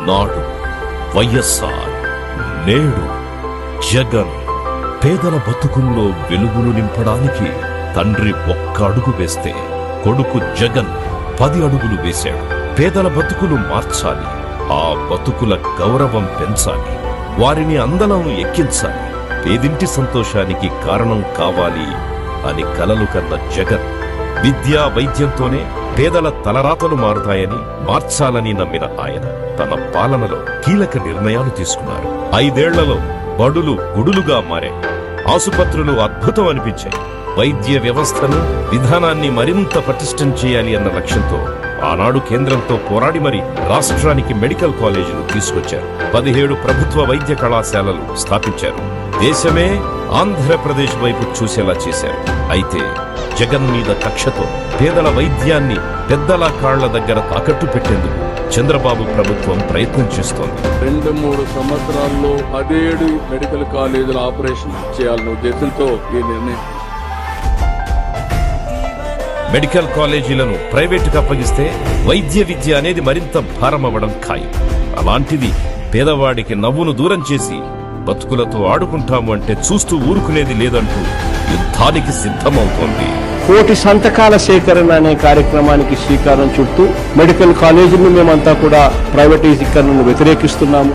నాడు వైఎస్ఆర్, నేడు జగన్. పేదల బతుకుల్లో వెలుగులు నింపడానికి తండ్రి ఒక్క అడుగు వేస్తే కొడుకు జగన్ 10 అడుగులు వేశాడు. పేదల బతుకులు మార్చాలి, ఆ బతుకుల గౌరవం పెంచాలి, వారిని అందలం ఎక్కించాలి, పేదింటి సంతోషానికి కారణం కావాలి అని కలలు కన్న జగన్ విద్యా వైద్యంతోనే పేదల తలరాతలు మారుతాయని, మార్చాలని నమ్మిన ఆయన తన పాలనలో కీలక నిర్ణయాలు తీసుకున్నారు. 5 ఏళ్లలో బడులు గుడులుగా మారాయి, ఆసుపత్రులు అద్భుతం అనిపించాయి. వైద్య వ్యవస్థను, విధానాన్ని మరింత పటిష్టం చేయాలి అన్న లక్ష్యంతో ఆనాడు కేంద్రంతో పోరాడి మరి రాష్ట్రానికి మెడికల్ కాలేజీలు తీసుకొచ్చారు. 17 ప్రభుత్వ వైద్య కళాశాలలు స్థాపించారు. దేశమే ఆంధ్రప్రదేశ్ వైపు చూసేలా చేశారు. అయితే జగన్ మీద కక్షతో పేదల వైద్యాన్ని పెద్దల కాళ్ల దగ్గర తాకట్టు పెట్టేందుకు చంద్రబాబు ప్రభుత్వం ప్రయత్నం చేస్తోంది. 2-3 సంవత్సరాల్లో 17 మెడికల్ కాలేజీల ఆపరేషన్ చేయాలన్న ఉద్దేశంతో ఈ నిర్ణయం. మెడికల్ కాలేజీలను ప్రైవేటుకు అప్పగిస్తే వైద్య విద్య అనేది మరింత భారం అవ్వడం ఖాయం. అలాంటిది పేదవాడికి నవ్వును దూరం చేసి బతుకులతో ఆడుకుంటాము అంటే చూస్తూ ఊరుకునేది లేదంటూ యుద్ధానికి సిద్ధమవుతోంది. 1,000,000 సంతకాల సేకరణ అనే కార్యక్రమానికి శ్రీకారం చుట్టూ మెడికల్ కాలేజీని మేమంతా కూడా ప్రైవేటీకరణను వ్యతిరేకిస్తున్నాము.